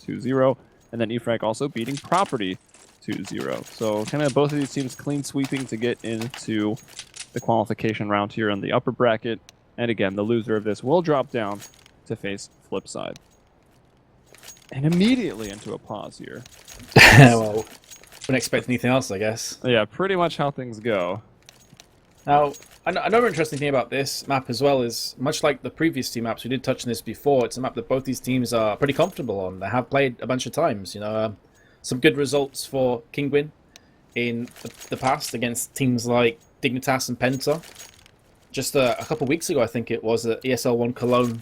2-0. And then eFrag also beating Property 2-0. So kind of both of these teams clean sweeping to get into the qualification round here in the upper bracket. And again, the loser of this will drop down to face Flipside. And immediately into a pause here. Well, wouldn't expect anything else, I guess. Yeah, pretty much how things go. Now, another interesting thing about this map as well is, much like the previous two maps, we did touch on this before, it's a map that both these teams are pretty comfortable on. They have played a bunch of times, you know. Some good results for Kinguin in the past against teams like Dignitas and Penta. Just a couple of weeks ago, I think it was, at ESL 1 Cologne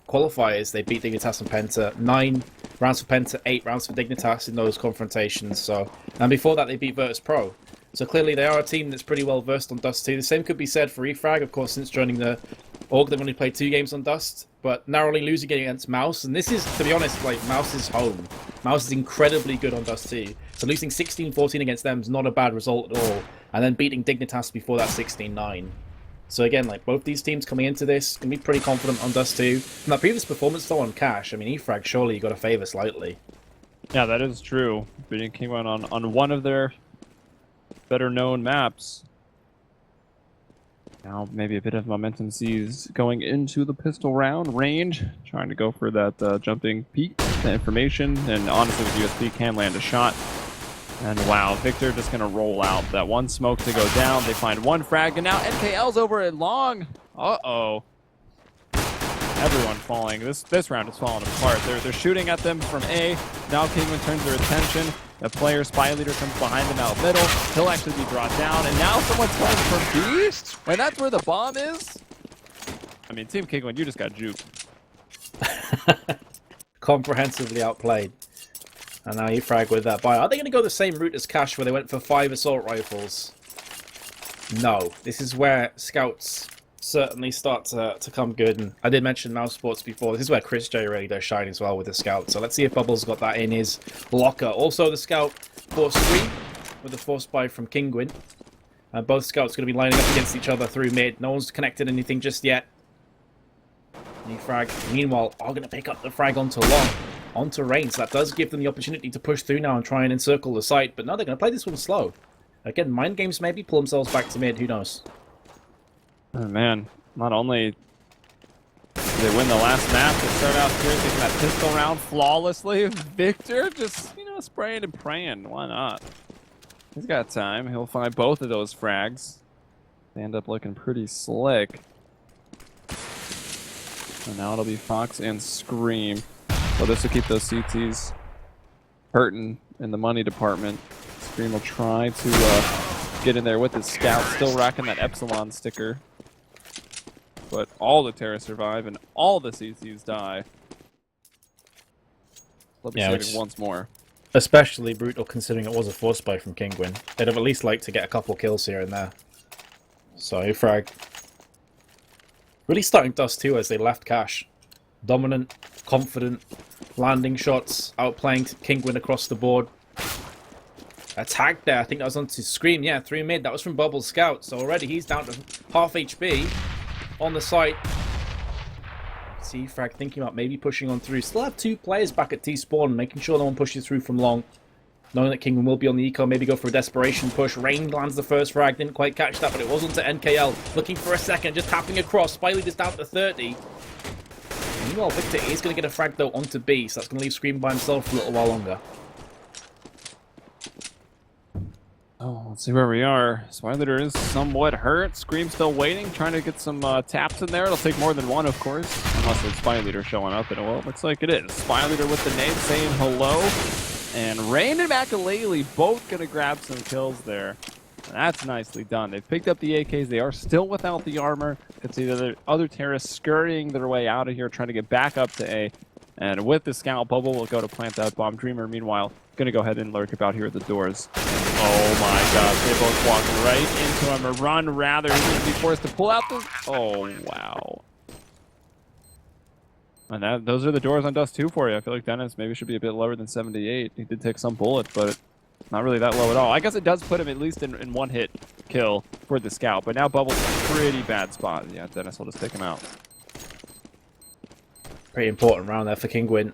qualifiers, they beat Dignitas and Penta. 9 rounds for Penta, 8 rounds for Dignitas in those confrontations. So, and before that, they beat Virtus Pro. So clearly they are a team that's pretty well versed on Dust 2. The same could be said for eFrag. Of course, since joining the org, they've only played 2 games on Dust, but narrowly losing against Mouse. And this is, to be honest, like Mouse's home. Mouse is incredibly good on Dust 2. So losing 16-14 against them is not a bad result at all. And then beating Dignitas before that 16-9. So again, like both these teams coming into this can be pretty confident on Dust 2. From that previous performance though on Cash, I mean eFrag surely you got to favour slightly. Yeah, that is true. Beating Kinguin on one of their better known maps. Now maybe a bit of momentum sees going into the pistol round range, trying to go for that jumping peak, the information, and honestly with USP can land a shot. And wow, Victor just gonna roll out that one smoke to go down. They find one frag, and now NKL's over at long. Uh-oh. Everyone falling. This round is falling apart. They're shooting at them from A. Now Kinguin turns their attention. The player spy leader comes behind them out middle. He'll actually be brought down, and now someone's coming from B. And that's where the bomb is. I mean, Team Kinguin, you just got juked. Comprehensively outplayed. And now eFrag with that buy. Are they going to go the same route as Cash where they went for 5 assault rifles? No. This is where scouts certainly start to come good. And I did mention Mouse Sports before. This is where Chris J really does shine as well with the scout. So let's see if Bubbles got that in his locker. Also the scout for Scream with a force buy from Kinguin. Both scouts going to be lining up against each other through mid. No one's connected anything just yet. eFrag, meanwhile, are going to pick up the frag onto long. Onto range, so that does give them the opportunity to push through now and try and encircle the site, but no, they're going to play this one slow. Again, mind games maybe, pull themselves back to mid, who knows. Oh man, not only did they win the last map, they start out here taking that pistol round flawlessly. Victor just, you know, spraying and praying, why not? He's got time, he'll find both of those frags. They end up looking pretty slick. And now it'll be Fox and Scream. So this will keep those CTs hurting in the money department. Scream will try to get in there with his scout, still rocking that Epsilon sticker. But all the Terra survive and all the CTs die. They'll be saving once more. Especially brutal considering it was a force buy from Kinguin. They'd have at least liked to get a couple kills here and there. So eFrag really starting Dust 2 as they left Cash. Dominant, confident, landing shots, outplaying Kinguin across the board. Attack there, I think that was onto Scream, yeah, through mid, that was from Bubble's Scout, so already he's down to half HP on the site. eFrag thinking about maybe pushing on through. Still have 2 players back at T-spawn, making sure no one pushes through from long. Knowing that Kinguin will be on the eco, maybe go for a desperation push. Rain lands the first frag, didn't quite catch that, but it was onto NKL. Looking for a second, just tapping across. Spy leader's down to 30. Meanwhile, Victor is going to get a frag though onto B, so that's going to leave Scream by himself for a little while longer. Oh, let's see where we are. Spy leader is somewhat hurt. Scream still waiting, trying to get some taps in there. It'll take more than one, of course, unless it's Spy leader showing up. And well, it looks like it is. Spy leader with the nade saying hello. And Rain and Makalele both going to grab some kills there. And that's nicely done. They've picked up the AKs. They are still without the armor. You can see the other terrorists scurrying their way out of here, trying to get back up to A. And with the scout, Bubble will go to plant that bomb. Dreamer, meanwhile, going to go ahead and lurk about here at the doors. Oh my gosh, they both walk right into him, or run rather. He's going to be forced to pull out the... Oh, wow. And those are the doors on Dust 2 for you. I feel like Dennis maybe should be a bit lower than 78. He did take some bullets, but not really that low at all. I guess it does put him at least in one hit kill for the scout, but now Bubble's in a pretty bad spot. Yeah, Dennis will just take him out. Pretty important round there for Kinguin.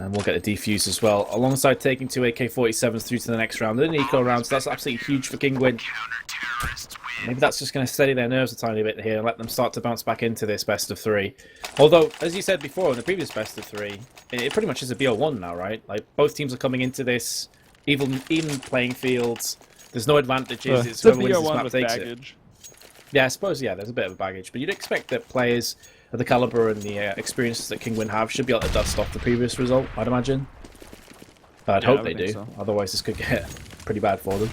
And we'll get the defuse as well, alongside taking 2 AK-47s through to the next round. And an eco round, so that's absolutely huge for Kinguin. Maybe that's just going to steady their nerves a tiny bit here and let them start to bounce back into this best of 3. Although, as you said before, in the previous best of 3, it pretty much is a BO1 now, right? Like, both teams are coming into this even playing fields. There's no advantages. It's whoever wins this map takes it. Yeah, I suppose, yeah, there's a bit of a baggage. But you'd expect that players of the caliber and the experiences that Kinguin have should be able to dust off the previous result, I'd imagine. I'd hope they do. So. Otherwise, this could get pretty bad for them.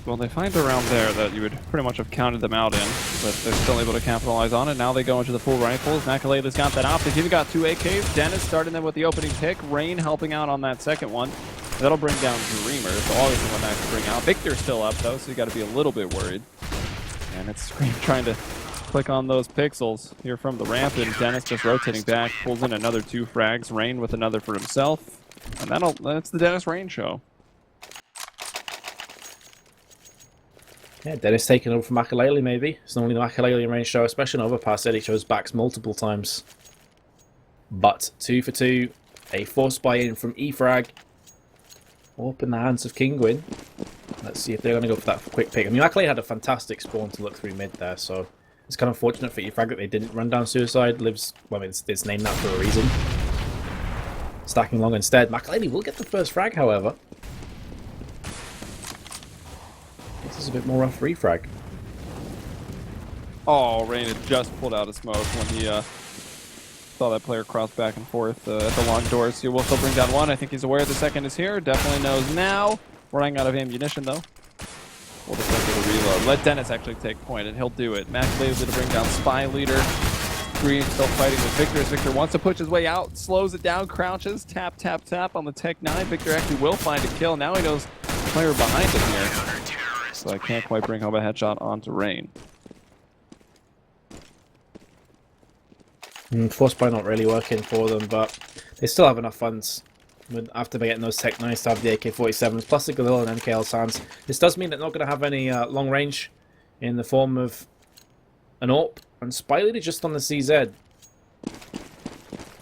Well, they find a round there that you would pretty much have counted them out in, but they're still able to capitalize on it. Now they go into the full rifles. Makalela's got that op. They've even got 2 AKs. Dennis starting them with the opening pick. Rain helping out on that second one. That'll bring down Dreamer. So obviously one that can bring out. Victor's still up, though, so you got to be a little bit worried. And it's Scream trying to click on those pixels here from the ramp, and Dennis just rotating back, pulls in another 2 frags. Rain with another for himself. And that's the Dennis Rain show. Yeah, Dennis taking over from Makalele, maybe. It's normally the Makalele range show, especially in Overpass. Eddie shows backs multiple times. But 2 for 2. A forced buy-in from E-Frag. Up in the hands of Kinguin. Let's see if they're going to go for that quick pick. I mean, Makalele had a fantastic spawn to look through mid there, so it's kind of fortunate for E-Frag that they didn't run down Suicide. Lives, well, I mean, it's named that for a reason. Stacking long instead. Makalele will get the first frag, however. This is a bit more rough refrag. Oh, Rain had just pulled out of smoke when he saw that player cross back and forth at the long doors. He will still bring down 1. I think he's aware the second is here. Definitely knows now. Running out of ammunition, though. We'll just have to reload. Let Dennis actually take point, and he'll do it. Makalele to bring down Spy Leader. Green still fighting with Victor as Victor wants to push his way out. Slows it down, crouches, tap, tap, tap on the Tech 9. Victor actually will find a kill. Now he knows the player behind him here. So I can't quite bring home a headshot onto Rain. Force buy not really working for them, but they still have enough funds after they getting those Tech 9s to have the AK-47s, plus the Galil and MKL's hands. This does mean they're not going to have any long range in the form of an AWP, and Spy Leader just on the CZ.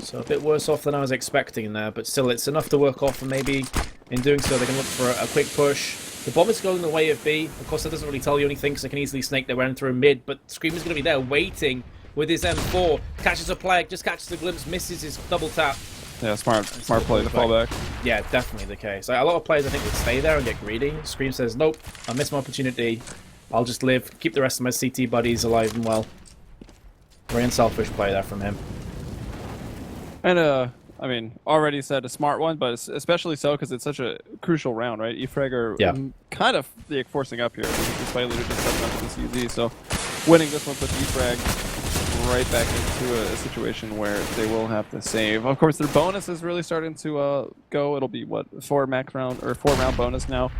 So a bit worse off than I was expecting there, but still it's enough to work off, and maybe in doing so they can look for a quick push. The bomb is going the way of B. Of course, that doesn't really tell you anything, because they can easily snake their way in through mid, but Screamer's going to be there waiting with his M4. Catches a plague, just catches a glimpse, misses his double tap. Yeah, smart play to fall back. Yeah, definitely the case. Like, a lot of players, I think, would stay there and get greedy. Scream says, nope, I missed my opportunity. I'll just live, keep the rest of my CT buddies alive and well. Very unselfish play there from him. And, I mean, already said a smart one, but especially so because it's such a crucial round, right? E-Frag are kind of forcing up here. Despite Leader just stepping up to the CZ, so winning this one puts E-Frag right back into a situation where they will have to save. Of course, their bonus is really starting to go. It'll be, what, 4 round bonus now.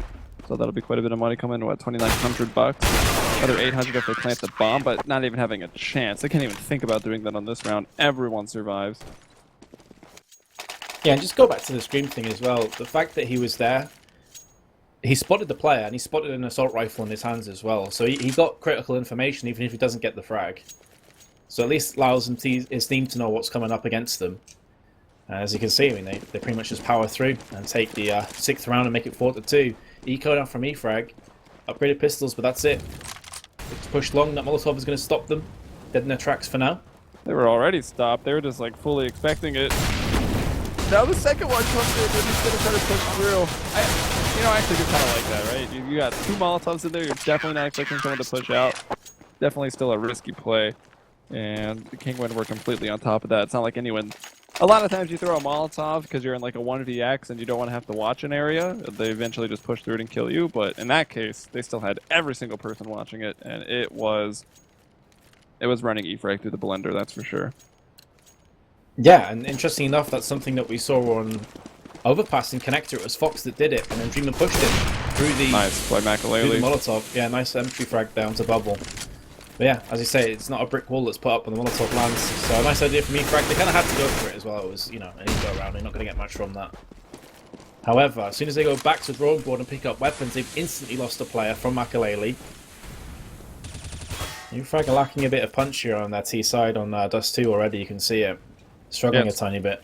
So that'll be quite a bit of money coming in, what, $2,900? Another 800 if they plant the bomb, but not even having a chance. They can't even think about doing that on this round. Everyone survives. Yeah, and just go back to the Scream thing as well. The fact that he was there, he spotted the player, and he spotted an assault rifle in his hands as well. So he got critical information, even if he doesn't get the frag. So at least allows his team to know what's coming up against them. As you can see, I mean, they pretty much just power through and take the 6th round and make it 4-2. Eco down from E-Frag. Upgraded pistols, but that's it. It's pushed long. That Molotov is going to stop them. Dead in their tracks for now. They were already stopped. They were just, like, fully expecting it. Now the second one comes in, and he's going to try to push through. I actually do kind of like that, right? You got 2 Molotovs in there. You're definitely not expecting someone to push out. Definitely still a risky play. And the Kinguin were completely on top of that. It's not like anyone... A lot of times you throw a Molotov because you're in like a 1vx and you don't want to have to watch an area. They eventually just push through it and kill you. But in that case, they still had every single person watching it. And it was running E-Frag through the blender, that's for sure. Yeah, and interesting enough, that's something that we saw on Overpass and Connector. It was Fox that did it, and then Dreamer pushed it through the, nice by Makalele. Through the Molotov. Yeah, nice entry frag down to Bubble. But yeah, as you say, it's not a brick wall that's put up when the Molotov lands. So a nice idea from E-Frag. They kind of had to go for it as well. It was, an eco round. They're not going to get much from that. However, as soon as they go back to the drawing board and pick up weapons, they've instantly lost a player from Makalele. E-Frag are lacking a bit of punch here on their T side on Dust 2 already. You can see it. Struggling a Yes. tiny bit.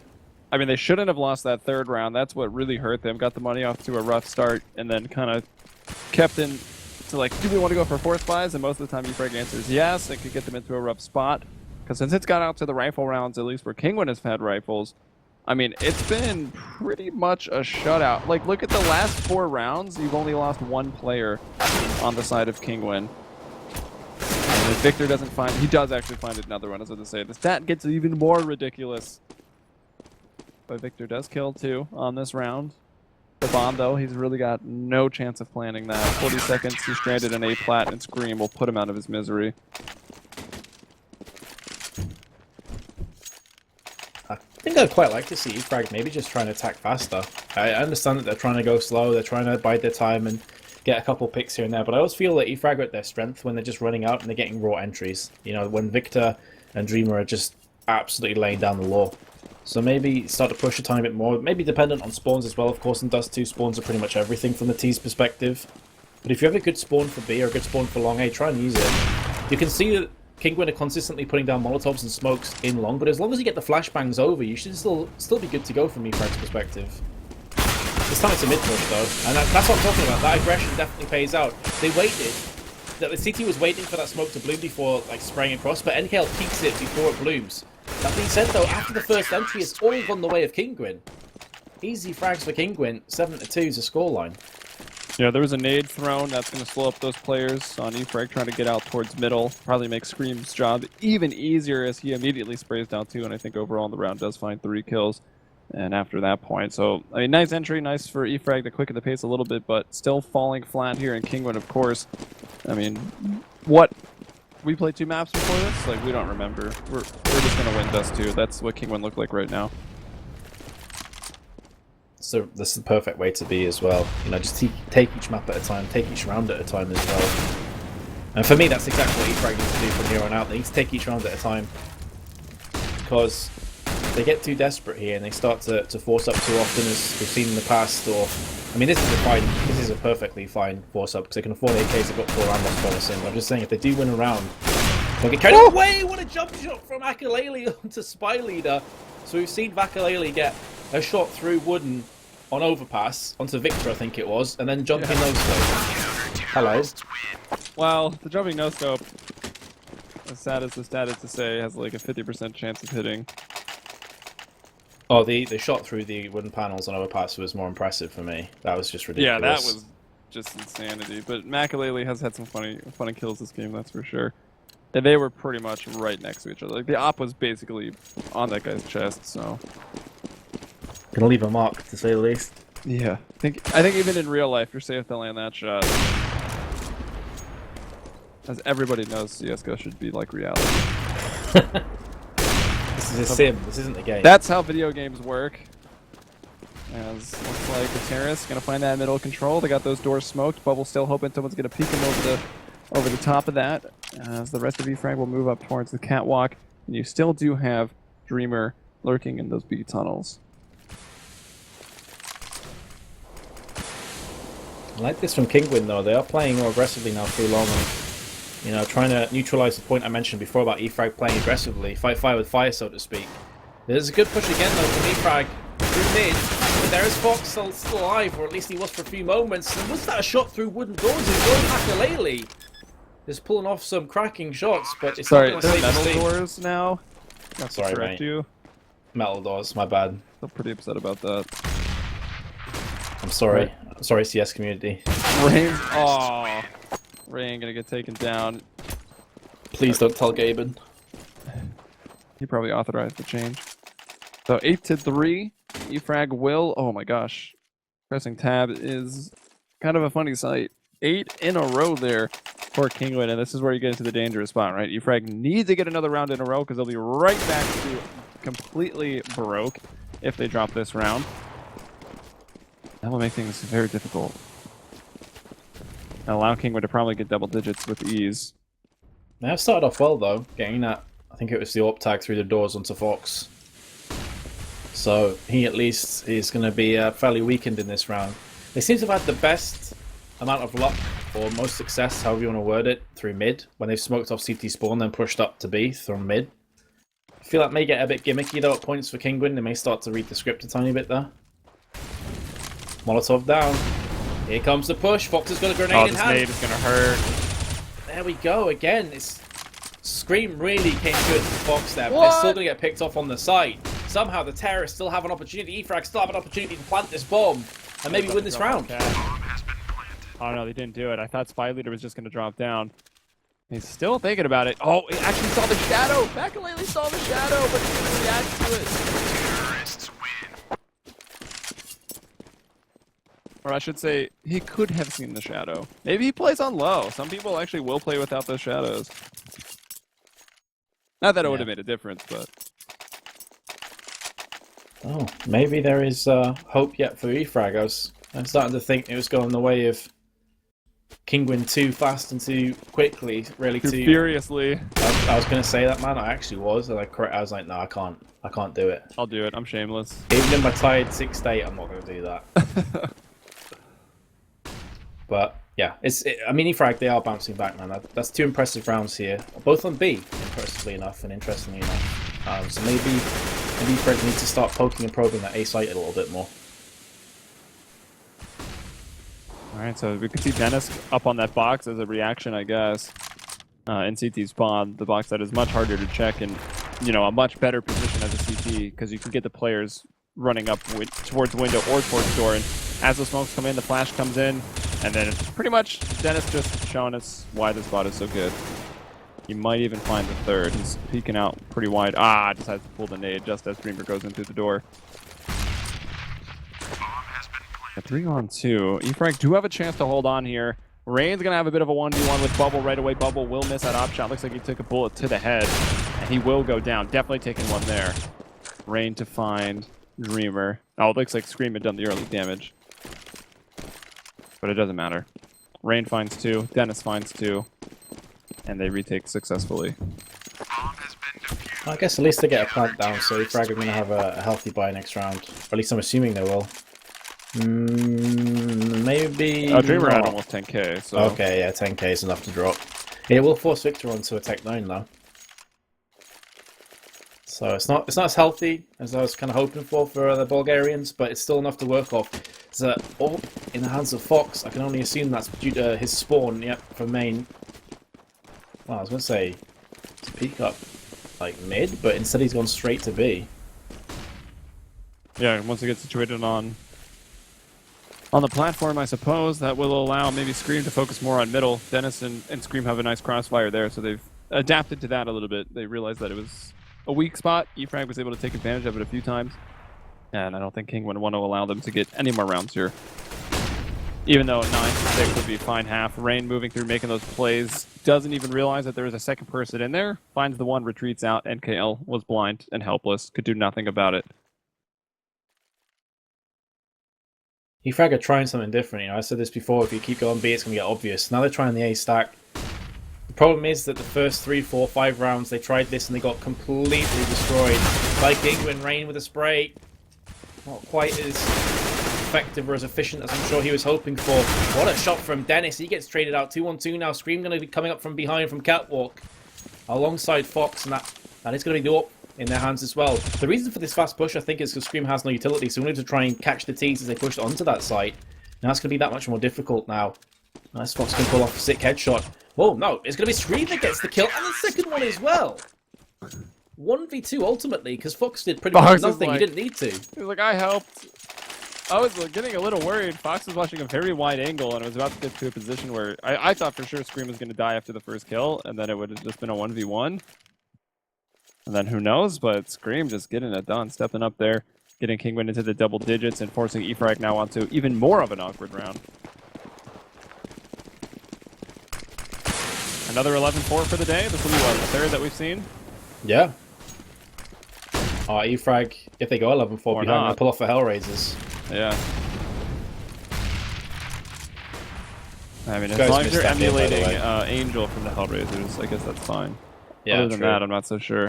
I mean, they shouldn't have lost that third round. That's what really hurt them. Got the money off to a rough start, and then kind of kept in to like, do we want to go for force buys? And most of the time, eFrag answers yes. It could get them into a rough spot. Because since it's got out to the rifle rounds, at least where Kinguin has had rifles, I mean, it's been pretty much a shutout. Like, look at the last 4 rounds. You've only lost 1 player on the side of Kinguin. And if Victor doesn't find, he does actually find another one. I was going to say, the stat gets even more ridiculous. But Victor does kill 2 on this round. The bomb, though, he's really got no chance of planning that. 40 seconds, he's stranded in A-plat, and Scream will put him out of his misery. I think I'd quite like to see eFrag maybe just trying to attack faster. I understand that they're trying to go slow, they're trying to bide their time and get a couple picks here and there, but I always feel that eFrag are at their strength when they're just running out and they're getting raw entries. You know, when Victor and Dreamer are just absolutely laying down the law. So maybe start to push a tiny bit more. Maybe dependent on spawns as well, of course. In Dust 2, spawns are pretty much everything from the T's perspective. But if you have a good spawn for B or a good spawn for long A, try and use it. You can see that Kinguin are consistently putting down Molotovs and smokes in long, but as long as you get the flashbangs over, you should still be good to go from eFrag's perspective. This time it's a mid-push though, and that's what I'm talking about. That aggression definitely pays out. They waited. The CT was waiting for that smoke to bloom before like spraying across, but NKL peeks it before it blooms. That being said though, after the first entry, it's all gone the way of Kinguin. Easy frags for Kinguin, 7-2 is a scoreline. Yeah, there was a nade thrown. That's going to slow up those players on eFrag trying to get out towards middle. Probably make Scream's job even easier as he immediately sprays down 2, and I think overall in the round does find 3 kills. And after that point, so, I mean, nice entry, nice for eFrag to quicken the pace a little bit, but still falling flat here in Kinguin, of course. I mean, what? We played 2 maps before this? Like, we don't remember. We're just going to win Dust 2. That's what Kinguin looked like right now. So this is the perfect way to be as well. You know, just take each map at a time, take each round at a time as well. And for me, that's exactly what eFrag needs to do from here on out. They need to take each round at a time. Because they get too desperate here and they start to force up too often, as we've seen in the past. Or, I mean, this is a perfectly fine force up because they can afford AKs. They've got 4 Ramos bonusing. I'm just saying, if they do win a round, they'll get carried away. What a jump shot from Akalele onto Spy Leader. So we've seen Vakalele get a shot through Wooden on overpass onto Victor, I think it was, and then jumping no scope. Hello. Well, the jumping no scope, as sad as the stat is to say, has like a 50% chance of hitting. Oh, the shot through the wooden panels on overpass was more impressive for me. That was just ridiculous. Yeah, that was just insanity. But Makalele has had some funny kills this game, that's for sure. And they were pretty much right next to each other. Like the op was basically on that guy's chest, so. Gonna leave a mark, to say the least. Yeah, I think even in real life, you're safe to land that shot. As everybody knows, CS:GO should be like reality. This is a sim. This isn't a game. That's how video games work. As looks like the Terrace gonna find that middle control. They got those doors smoked. Bubble still hoping someone's gonna peek him over the top of that. As the rest of eFrag will move up towards the catwalk, and you still do have Dreamer lurking in those B tunnels. I like this from Kinguin though. They are playing more aggressively now through long, and, you know, trying to neutralize the point I mentioned before about eFrag playing aggressively, fight fire with fire, so to speak. There's a good push again though from eFrag through mid, but there is Fox still alive, or at least he was for a few moments. And was that a shot through wooden doors? It's going Akalele. Just pulling off some cracking shots, but it's sorry, not they're going to metal doors now. Sorry, correct mate. you. Metal doors, my bad. I'm pretty upset about that. I'm sorry. Right. I'm sorry, CS community. Rain, oh, Rain gonna get taken down. Please don't tell Gaben. He probably authorized the change. So 8-3, eFrag will. Oh my gosh, pressing tab is kind of a funny sight. 8 in a row there for Kinguin, and this is where you get into the dangerous spot, right? eFrag need to get another round in a row because they'll be right back to completely broke if they drop this round. That will make things very difficult. And allow Kinguin to probably get double digits with ease. They have started off well though, getting that. I think it was the AWP tag through the doors onto Fox. So he at least is going to be fairly weakened in this round. They seem to have had the best amount of luck, or most success, however you want to word it, through mid. When they've smoked off CT spawn, then pushed up to B from mid. feel that may get a bit gimmicky though at points for Kinguin. They may start to read the script a tiny bit there. Molotov down. Here comes the push. Fox has got a grenade in this hand. nade is gonna hurt. There we go again. It's Scream really came good to Fox there, but What? they're still gonna get picked off on the side. Somehow the terrorists still have an opportunity. E-Frag still have an opportunity to plant this bomb and maybe win this round. Oh no, they didn't do it. I thought Spy Leader was just gonna drop down. He's still thinking about it. Oh, he actually saw the shadow. Bakalele saw the shadow, but he didn't react to it. Or I should say, he could have seen the shadow. Maybe he plays on low. Some people actually will play without those shadows. Not that it would have made a difference, but... Oh, maybe there is hope yet for E-Frag. I'm starting to think it was going the way of Kinguin too fast and too quickly, really too furiously. I was going to say that, man. I actually was. And I was like, no, I can't do it. I'll do it. I'm shameless. Even in my tired 6 state, I'm not going to do that. But yeah, I mean, E-Frag, they are bouncing back, man. That's 2 impressive rounds here, both on B, impressively enough and interestingly enough. So maybe E-Frag needs to start poking and probing that A site a little bit more. Alright, so we can see Dennis up on that box as a reaction, I guess. In CT spawn, the box that is much harder to check and, you know, a much better position as a CT because you can get the players running up towards the window or towards door. And as the smokes come in, the flash comes in, and then it's pretty much Dennis just showing us why this spot is so good. You might even find the third. He's peeking out pretty wide. Ah, decides to pull the nade just as Dreamer goes in through the door. A 3-on-2. E-Frag do have a chance to hold on here. Rain's going to have a bit of a 1v1 with Bubble right away. Bubble will miss that op shot. Looks like he took a bullet to the head, and he will go down. Definitely taking one there. Rain to find Dreamer. Oh, it looks like Scream had done the early damage. But it doesn't matter. Rain finds 2. Dennis finds 2. And they retake successfully. I guess at least they get a plant down, so E-Frag are going to have a healthy buy next round. Or at least I'm assuming they will. Maybe. Oh, Dreamer had almost 10k, so. Okay, yeah, 10k is enough to drop. It will force Victor onto a Tech 9 though. So it's not as healthy as I was kind of hoping for the Bulgarians, but it's still enough to work off. So, oh, in the hands of Fox, I can only assume that's due to his spawn, yep, from main. Well, I was going to say to peek up like mid, but instead he's gone straight to B. Yeah, once he gets situated on the platform, I suppose, that will allow maybe Scream to focus more on middle. Dennis and Scream have a nice crossfire there, so they've adapted to that a little bit. They realized that it was a weak spot. E-Frag was able to take advantage of it a few times. And I don't think King would want to allow them to get any more rounds here. Even though 9-6 would be fine half. Rain moving through, making those plays. Doesn't even realize that there is a second person in there. Finds the one, retreats out. NKL was blind and helpless. Could do nothing about it. E-Frag are trying something different. You know, I said this before, if you keep going B, it's going to get obvious. Now they're trying the A stack. The problem is that the first 3, 4, 5 rounds, they tried this and they got completely destroyed. By Kinguin, Rain with a spray. Not quite as effective or as efficient as I'm sure he was hoping for. What a shot from Dennis. He gets traded out 2-on-2 now. Scream going to be coming up from behind from Catwalk alongside Fox, and that is going to be the up in their hands as well. The reason for this fast push, I think, is because Scream has no utility, so we need to try and catch the T's as they push onto that site. Now that's going to be that much more difficult now. Nice, Fox can pull off a sick headshot. Oh no, it's going to be Scream that gets the kill, and the second one as well. 1v2 ultimately, because Fox did pretty much nothing. He didn't need to. He was like, I helped. I was getting a little worried. Fox was watching a very wide angle, and it was about to get to a position where I thought for sure Scream was going to die after the first kill, and then it would have just been a 1v1. And then who knows, but Scream just getting it done, stepping up there, getting Kinguin into the double digits, and forcing E-Frag now onto even more of an awkward round. Another 11-4 for the day. This will be, what, the third that we've seen? Yeah. E-Frag, if they go 11-4 behind, they'll pull off the Hellraisers. Yeah. I mean, as long as you're emulating Angel from the Hellraisers, I guess that's fine. Yeah, other than that, I'm not so sure.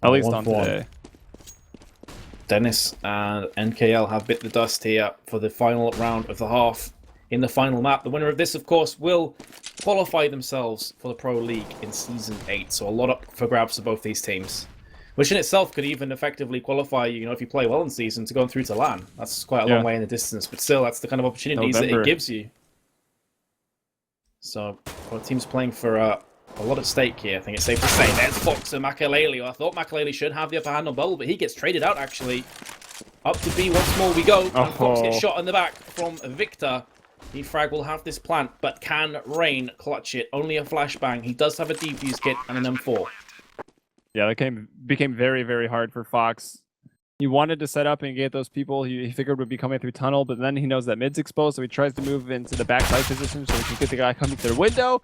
At least on today. Dennis and NKL have bit the dust here for the final round of the half in the final map. The winner of this, of course, will qualify themselves for the Pro League in Season 8, so a lot up for grabs for both these teams. Which in itself could even effectively qualify you, if you play well in Season, to go through to LAN. That's quite a long way in the distance, but still, that's the kind of opportunities that it gives you. So, both teams playing for a lot at stake here, I think it's safe to say. There's Fox and Makalele. I thought Makalele should have the upper hand on Bubble, but he gets traded out, actually. Up to B once more we go, and Fox gets shot in the back from Victor. Efrag will have this plant, but can Rain clutch it? Only a flashbang. He does have a defuse kit and an M4. Yeah, that became very, very hard for Fox. He wanted to set up and get those people he figured would be coming through tunnel, but then he knows that mid's exposed, so he tries to move into the backside position so he can get the guy coming through the window.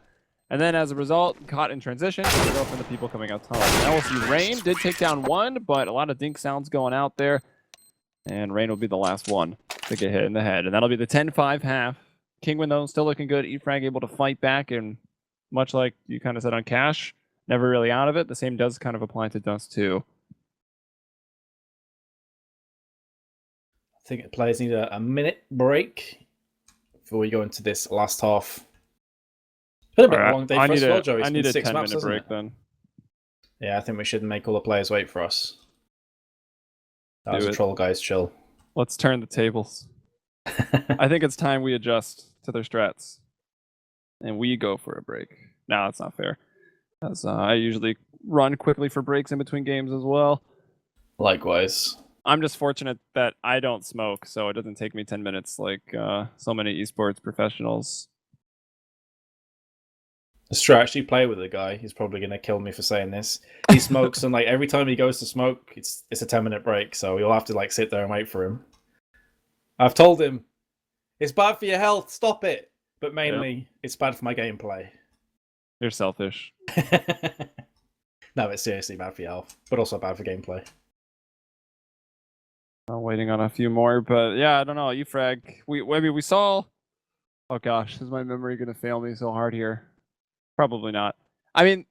And then as a result, caught in transition, to go for the people coming out tunnel. Now we'll see Rain did take down one, but a lot of dink sounds going out there. And Rain will be the last one to get hit in the head. And that'll be the 10-5 half. Kinguin, though, still looking good. Efrag able to fight back, and much like you kind of said on Cash, never really out of it. The same does kind of apply to Dust, too. I think the players need a minute break before we go into this last half. It's been a bit of a long day for us, well, Joey. I need a 10-minute break, then. Yeah, I think we should make all the players wait for us. That was a troll, guys. Chill. Let's turn the tables. I think it's time we adjust to their strats. And we go for a break. No, that's not fair. As I usually run quickly for breaks in between games as well. Likewise. I'm just fortunate that I don't smoke, so it doesn't take me 10 minutes like so many esports professionals. I actually play with a guy. He's probably going to kill me for saying this. He smokes, and every time he goes to smoke, it's a 10-minute break, so you'll have to sit there and wait for him. I've told him, it's bad for your health, stop it. But mainly, it's bad for my gameplay. You're selfish. No, it's seriously bad for your health, but also bad for gameplay. I'm waiting on a few more, but yeah, I don't know. Efrag, we saw... Oh gosh, is my memory going to fail me so hard here? Probably not. I mean,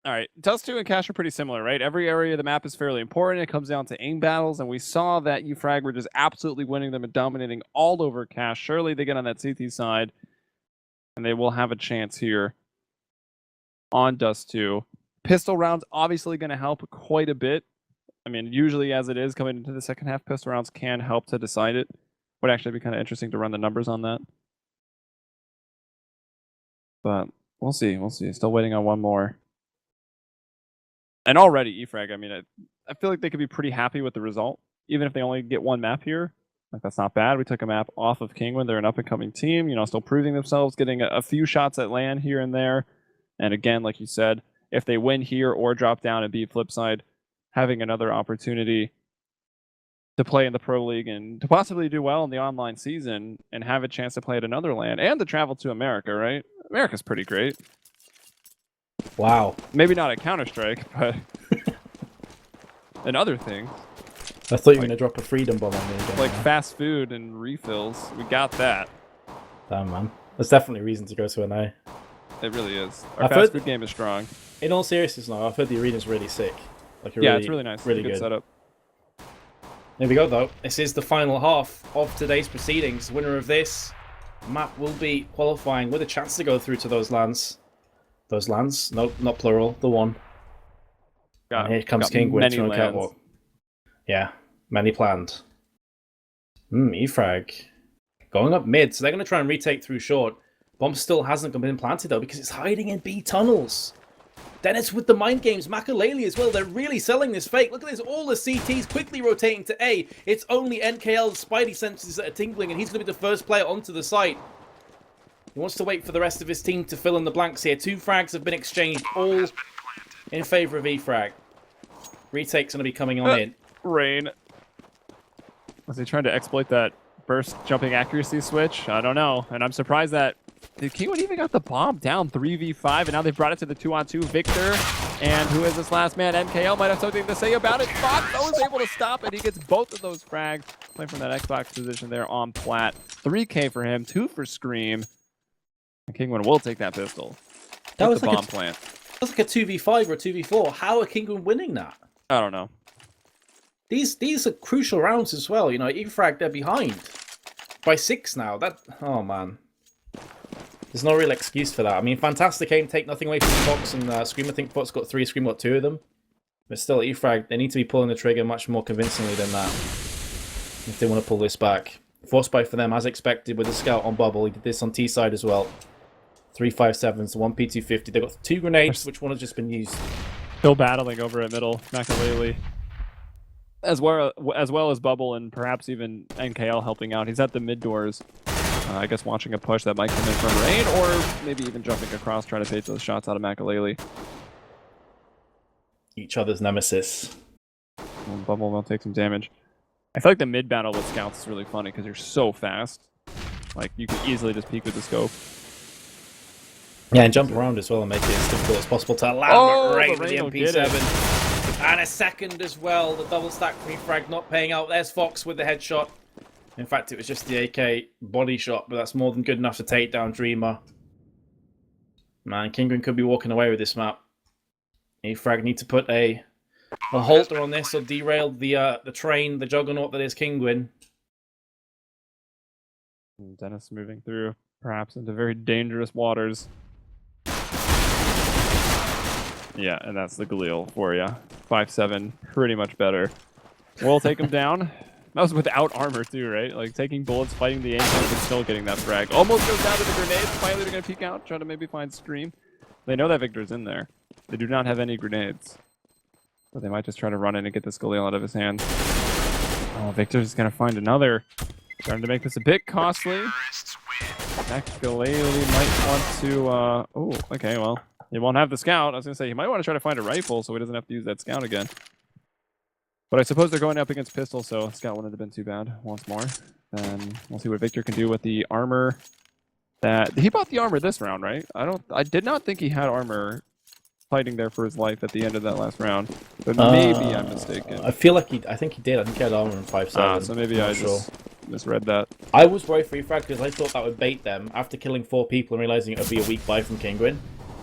all right, Dust 2 and Cash are pretty similar, right? Every area of the map is fairly important. It comes down to aim battles, and we saw that Efrag were just absolutely winning them and dominating all over Cash. Surely they get on that CT side, and they will have a chance here on Dust 2. Pistol rounds obviously going to help quite a bit. I mean, usually as it is coming into the second half, pistol rounds can help to decide it. Would actually be kind of interesting to run the numbers on that. But we'll see. We'll see. Still waiting on one more. And already, Efrag, I mean, I feel like they could be pretty happy with the result. Even if they only get one map here. That's not bad. We took a map off of Kinguin. They're an up-and-coming team. Still proving themselves, getting a few shots at land here and there. And again, like you said, if they win here or drop down and beat Flipside, having another opportunity to play in the Pro League and to possibly do well in the online season and have a chance to play at another land and to travel to America, right? America's pretty great. Wow. Maybe not at Counter-Strike, but and other things. I thought you were going to drop a freedom bomb on me again. Like fast food and refills. We got that. Damn, man. There's definitely a reason to go to an A. It really is. Our fast food game is strong. In all seriousness now, I've heard the arena's really sick. It's really nice. Really good setup. There we go, though. This is the final half of today's proceedings. Winner of this map will be qualifying with a chance to go through to those lands. Those lands? No, not plural. The one. And here comes Kinguin through a catwalk. Yeah, many planned. Efrag. Going up mid, so they're going to try and retake through short. Bomb still hasn't been planted, though, because it's hiding in B tunnels. Dennis with the mind games, Makalele as well. They're really selling this fake. Look at this, all the CTs quickly rotating to A. It's only NKL's Spidey senses that are tingling, and he's going to be the first player onto the site. He wants to wait for the rest of his team to fill in the blanks here. 2 frags have been exchanged, all in favor of Efrag. Retake's going to be coming on in. Rain. Was he trying to exploit that burst jumping accuracy switch? I don't know. And I'm surprised that Kinguin even got the bomb down 3v5, and now they've brought it to the 2-on-2. Victor, and who is this last man? NKL might have something to say about it. Fox, though, is able to stop it. He gets both of those frags. Playing from that Xbox position there on plat. 3K for him, 2 for Scream. And Kinguin will take that pistol. That was the bomb plant. That was like a 2v5 or a 2v4. How are Kinguin winning that? I don't know. These are crucial rounds as well. Efrag, they're behind by 6 now. Oh man. There's no real excuse for that. I mean, fantastic aim, take nothing away from Fox and Scream. I think Fox got 3, Scream got 2 of them. But still, E-Frag, they need to be pulling the trigger much more convincingly than that if they want to pull this back. Force buy for them, as expected, with a scout on bubble. He did this on T-side as well. 357s, 1 P250. They've got 2 grenades, which one has just been used. Still battling over at middle, Makalele. As well as Bubble and perhaps even NKL helping out. He's at the mid doors. I guess watching a push that might come in from Rain, or maybe even jumping across, trying to bait those shots out of Makalele. Each other's nemesis. And Bubble will take some damage. I feel like the mid battle with scouts is really funny because you're so fast. Like, you can easily just peek with the scope. Yeah, and jump around as well and make it as difficult as possible to land. Oh, Rain with the MP7. And a second as well. The double stack frag not paying out. There's Fox with the headshot. In fact, it was just the AK body shot, but that's more than good enough to take down Dreamer. Man, Kinguin could be walking away with this map. E-Frag need to put a halter on this or derail the train, the juggernaut that is Kinguin. Dennis moving through, perhaps into very dangerous waters. Yeah, and that's the Galil for you. 5-7, pretty much better. We'll take him down. That was without armor too, right? Like taking bullets, fighting the aim and still getting that frag. Almost goes down to the grenades. Finally, they're going to peek out, try to maybe find Scream. They know that Victor's in there. They do not have any grenades. But they might just try to run in and get this Galil out of his hands. Oh, Victor's going to find another. Starting to make this a bit costly. That Galil might want to... oh, okay, well, he won't have the scout. I was going to say, he might want to try to find a rifle so he doesn't have to use that scout again. But I suppose they're going up against pistol, so scout wouldn't have been too bad once more. Then we'll see what Victor can do with the armor. That he bought the armor this round, right? I did not think he had armor fighting there for his life at the end of that last round. But maybe I'm mistaken. I feel like I think he did. I think he had armor in 5-7. So maybe I just misread that. I was worried for E-Frag because I thought that would bait them after killing 4 people and realizing it would be a weak buy from Kinguin.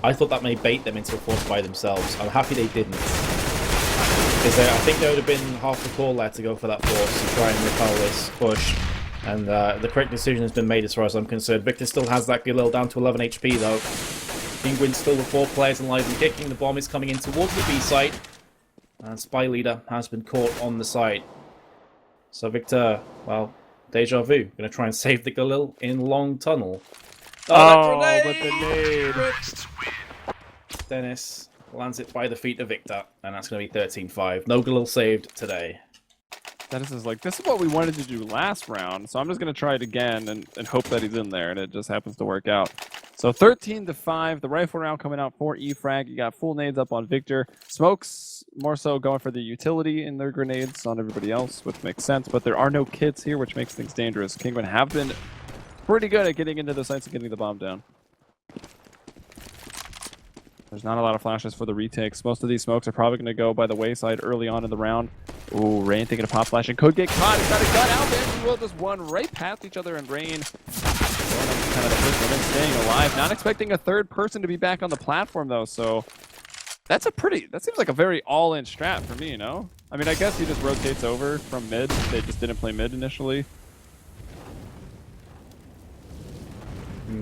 I thought that may bait them into a force buy themselves. I'm happy they didn't. Because I think there would have been half the call there to go for that force and try and repel this push. And the correct decision has been made as far as I'm concerned. Victor still has that Galil down to 11 HP though. Kinguin still with 4 players alive and kicking. The bomb is coming in towards the B site. And Spy Leader has been caught on the site. So Victor, well, deja vu. Going to try and save the Galil in long tunnel. Oh, but the nade. Dennis lands it by the feet of Victor, and that's going to be 13-5. No Galil saved today. Dennis is like, this is what we wanted to do last round, so I'm just going to try it again and hope that he's in there, and it just happens to work out. So 13-5, the rifle round coming out for E-Frag. You got full nades up on Victor. Smokes more so going for the utility in their grenades on everybody else, which makes sense, but there are no kits here, which makes things dangerous. Kinguin have been pretty good at getting into the sites and getting the bomb down. There's not a lot of flashes for the retakes. Most of these smokes are probably going to go by the wayside early on in the round. Ooh, Rain taking a pop flash and could get caught. He's got a gun out there. We will just run right past each other, and Rain kind of the first one in, staying alive. Not expecting a third person to be back on the platform though, so that seems like a very all-in strat for me, you know? I mean, I guess he just rotates over from mid. They just didn't play mid initially.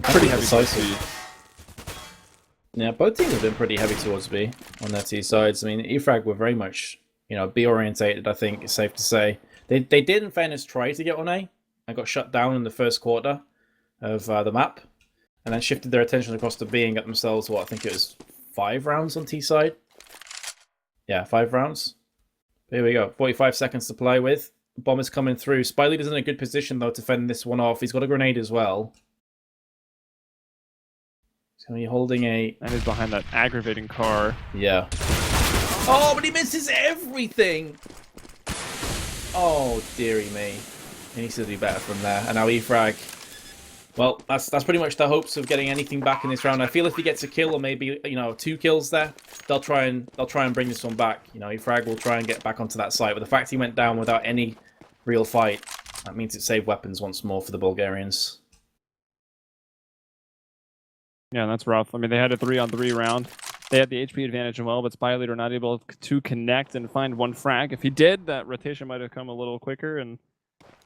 Pretty heavy speed. Yeah, both teams have been pretty heavy towards B on their T sides. I mean, E-Frag were very much, B orientated, I think it's safe to say. They did, in fairness, try to get on A and got shut down in the first quarter of the map, and then shifted their attention across to B and got themselves, I think it was 5 rounds on T side. Yeah, 5 rounds. Here we go. 45 seconds to play with. Bomb is coming through. Spy Leader's in a good position, though, to fend this one off. He's got a grenade as well. He's going to be holding a... And he's behind that aggravating car. Yeah. Oh, but he misses everything! Oh, dearie me. He needs to do better from there. And now E-Frag. Well, that's pretty much the hopes of getting anything back in this round. I feel if he gets a kill or maybe 2 kills there, they'll try and bring this one back. E-Frag will try and get back onto that site. But the fact he went down without any real fight, that means it saved weapons once more for the Bulgarians. Yeah, that's rough. I mean, they had a 3-on-3 round. They had the HP advantage as well, but Spy Leader not able to connect and find one frag. If he did, that rotation might have come a little quicker. And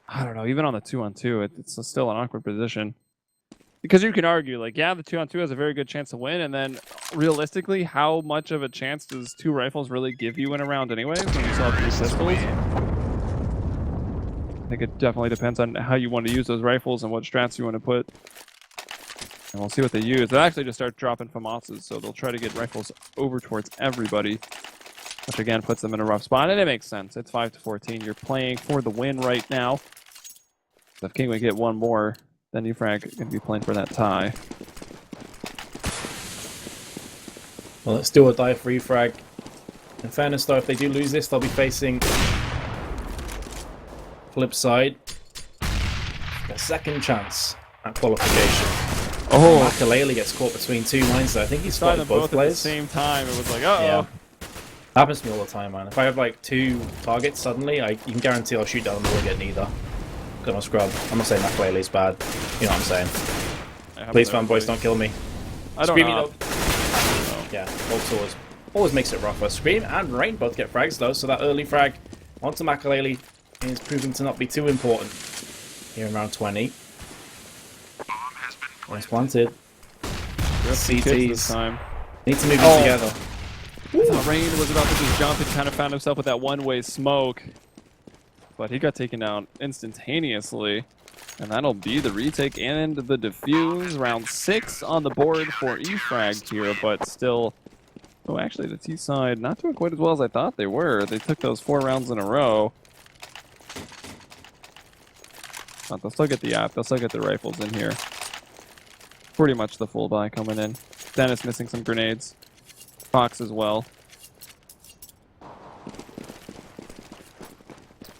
I don't know, even on the 2-on-2, it's still an awkward position. Because you can argue, like, yeah, the 2-on-2 has a very good chance to win, and then realistically, how much of a chance does 2 rifles really give you in a round anyways when you still have 3 pistols? I think it definitely depends on how you want to use those rifles and what strats you want to put. And we'll see what they use. They'll actually just start dropping FAMASs, so they'll try to get rifles over towards everybody, which again puts them in a rough spot, and it makes sense. It's 5-14. You're playing for the win right now. So if Kinguin get one more, then Efrag is going to be playing for that tie. Well, let's do or die for Efrag. In fairness, though, if they do lose this, they'll be facing flip side a second chance at qualification. Oh, Makalele gets caught between 2 lines there. I think he's saw spotted them both both players. at the same time. It was like, uh-oh. Yeah. Happens to me all the time, man. If I have like 2 targets suddenly, you can guarantee I'll shoot down the wall and get neither. Gonna scrub. I'm not saying Makalele's bad. You know what I'm saying. Please, fanboys, don't kill me. I don't Screaming know. up. Yeah, Volks always makes it rougher. Scream and Rain both get frags though, so that early frag onto Makalele is proving to not be too important here in round 20. Nice planted. CTs this time. Need to move them together. I thought Rain was about to just jump and kind of found himself with that one-way smoke. But he got taken down instantaneously. And that'll be the retake and the defuse. Round 6 on the board for Efrag here, but still... Oh, actually, the T side not doing quite as well as I thought they were. They took those 4 rounds in a row. But they'll still get the app. They'll still get the rifles in here. Pretty much the full buy coming in. Dennis missing some grenades. Fox as well.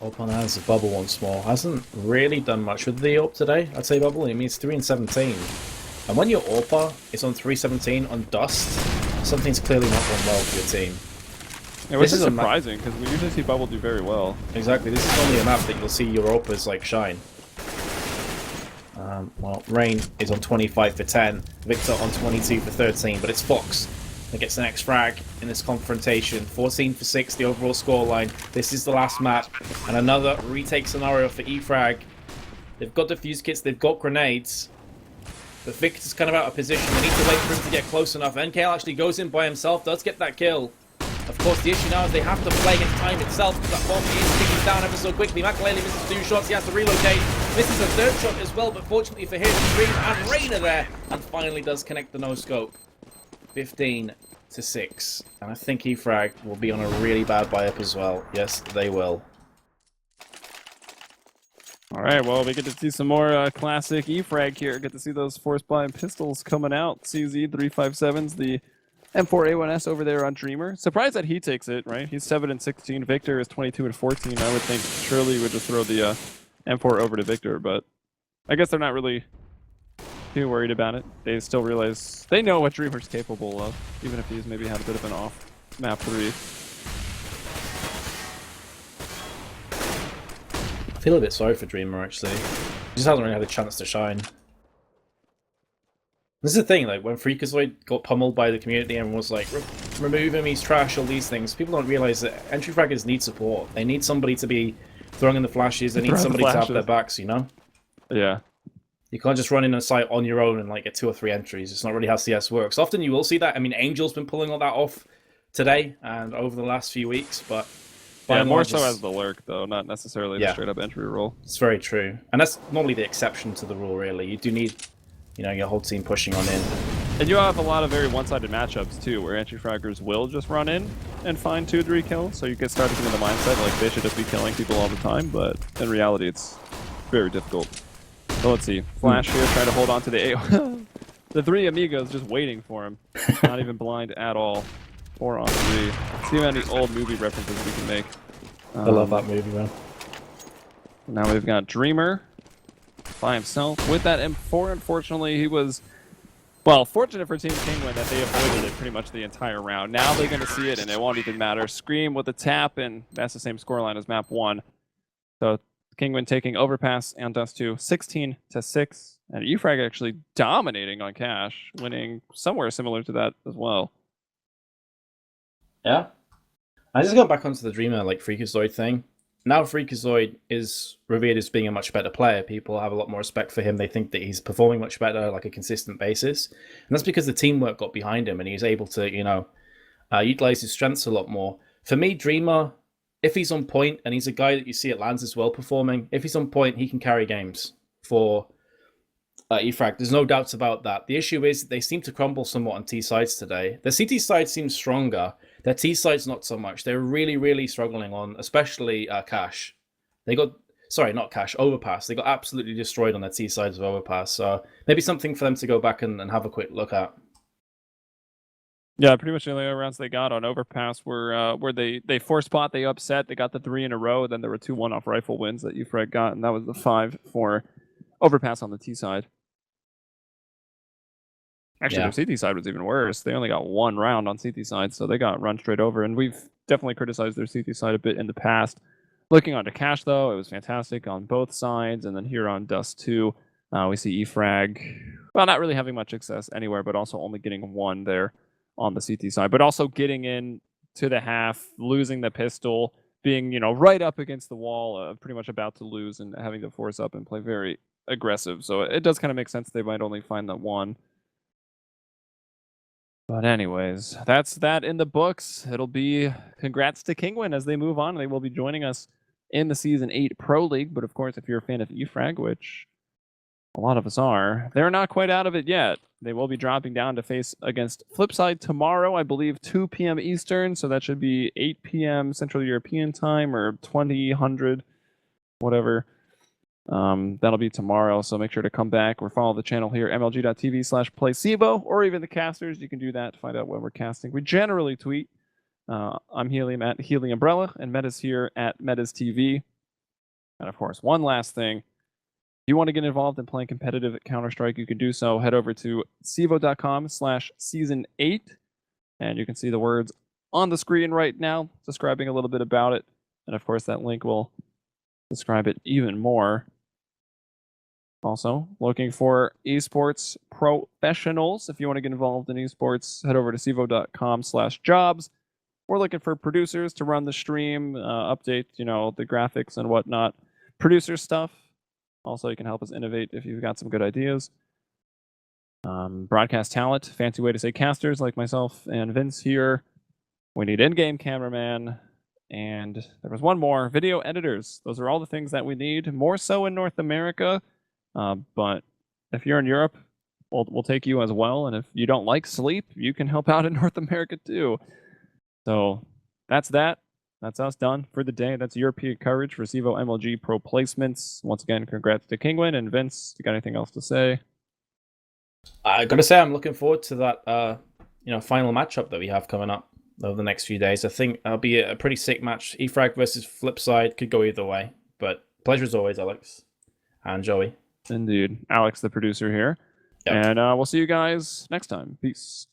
Open has a bubble once more. Hasn't really done much with the AWP today, I'd say bubble. It means 3-17. And when your AWPer is on 3-17 on dust, something's clearly not going well for your team. Yeah, which is surprising, because we usually see bubble do very well. Exactly, this is only a map that you'll see your AWPers like shine. Well, Rain is on 25 for 10, Victor on 22 for 13, but it's Fox that gets the next frag in this confrontation. 14 for 6, the overall scoreline. This is the last map, and another retake scenario for Efrag. They've got defuse kits, they've got grenades, but Victor's kind of out of position. They need to wait for him to get close enough. NKL actually goes in by himself, does get that kill. Of course, the issue now is they have to play against time itself, because that bomb is ticking down ever so quickly. Makalele misses 2 shots, he has to relocate. Misses a 3rd shot as well, but fortunately for him, Scream and Rain are there, and finally does connect the no-scope. 15 to 6. And I think Efrag will be on a really bad buy-up as well. Yes, they will. Alright, well, we get to see some more classic Efrag here. Get to see those force blind pistols coming out. CZ357's the M4A1S over there on Dreamer. Surprised that he takes it, right? He's 7-16. Victor is 22-14. I would think surely he would just throw the M4 over to Victor, but I guess they're not really too worried about it. They still realize they know what Dreamer's capable of, even if he's maybe had a bit of an off map 3. I feel a bit sorry for Dreamer, actually. He just hasn't really had a chance to shine. This is the thing, like, when Freakazoid got pummeled by the community and was like, remove him, he's trash, all these things, people don't realize that entry fraggers need support. They need somebody to be throwing in the flashes, they need somebody to have their backs, you know? Yeah. You can't just run in a site on your own and like get 2 or 3 entries. It's not really how CS works. Often you will see that. I mean, Angel's been pulling all that off today and over the last few weeks, but yeah, more so as the lurk, though, not necessarily the straight-up entry rule. It's very true. And that's normally the exception to the rule, really. You do need, you know, your whole team pushing on in. And you have a lot of very one-sided matchups, too, where anti-fraggers will just run in and find 2-3 kills, so you get started in the mindset like they should just be killing people all the time, but in reality, it's very difficult. So let's see. Flash here, trying to hold on to the A. The 3 amigos just waiting for him. Not even blind at all. 4 on 3. Let's see how many old movie references we can make. I love that movie, man. Now we've got Dreamer by himself with that M4. Unfortunately, he was, well, fortunate for Team Kinguin that they avoided it pretty much the entire round. Now they're going to see it, and it won't even matter. Scream with a tap, and that's the same scoreline as map 1. So Kinguin taking overpass and dust 2, 16 to 6, and Efrag actually dominating on cash, winning somewhere similar to that as well. Yeah. I just got back onto the Dreamer like Freakazoid thing. now Freakazoid is revered as being a much better player. People have a lot more respect for him. They think that he's performing much better, like a consistent basis, and that's because the teamwork got behind him, and he's able to, utilize his strengths a lot more. For me, Dreamer, if he's on point, and he's a guy that you see at lands as well performing, if he's on point, he can carry games for EFRAG. There's no doubts about that. The issue is they seem to crumble somewhat on T sides today. The CT side seems stronger. Their T side's not so much. They're really, really struggling on, especially Cash. They got, sorry, not Cash, Overpass. They got absolutely destroyed on their T sides of Overpass. So maybe something for them to go back and have a quick look at. Yeah, pretty much the only rounds they got on Overpass were where they force spot, they upset, they got the 3 in a row, then there were 2 one-off rifle wins that EFRAG got, and that was the 5 for Overpass on the T side. Actually, Yeah. their CT side was even worse. They only got 1 round on CT side, so they got run straight over, and we've definitely criticized their CT side a bit in the past. Looking onto Cash, though, it was fantastic on both sides, and then here on Dust 2, we see EFRAG, well, not really having much success anywhere, but also only getting 1 there on the CT side, but also getting in to the half, losing the pistol, being, right up against the wall, pretty much about to lose, and having to force up and play very aggressive. So it does kind of make sense they might only find that 1. But anyways, that's that in the books. It'll be congrats to Kinguin as they move on. They will be joining us in the Season 8 Pro League. But of course, if you're a fan of EFRAG, which a lot of us are, they're not quite out of it yet. They will be dropping down to face against Flipside tomorrow, I believe 2 p.m. Eastern. So that should be 8 p.m. Central European time or 2000, whatever. That'll be tomorrow, so make sure to come back or follow the channel here, mlg.tv/playcevo, or even the casters. You can do that to find out when we're casting. We generally tweet. I'm Helium at Helium Umbrella, and Meta's here at Meta's TV. And of course, one last thing. If you want to get involved in playing competitive at Counter-Strike, you can do so. Head over to CEVO.com/season8, and you can see the words on the screen right now, describing a little bit about it. And of course, that link will describe it even more. Also, looking for esports professionals. If you want to get involved in esports, head over to cevo.com/jobs. We're looking for producers to run the stream, update, the graphics and whatnot. Producer stuff. Also, you can help us innovate if you've got some good ideas. Broadcast talent, fancy way to say casters like myself and Vince here. We need in-game cameraman. And there was one more, video editors. Those are all the things that we need, more so in North America. But if you're in Europe, we'll take you as well. And if you don't like sleep, you can help out in North America too. So that's that. That's us done for the day. That's European coverage for CEVO MLG Pro Placements. Once again, congrats to Kinguin. And Vince, you got anything else to say? I gotta say, I'm looking forward to that, final matchup that we have coming up over the next few days. I think that'll be a pretty sick match. EFRAG versus Flipside could go either way. But pleasure as always, Alex and Joey. Indeed. Alex, the producer here. Yep. And we'll see you guys next time. Peace.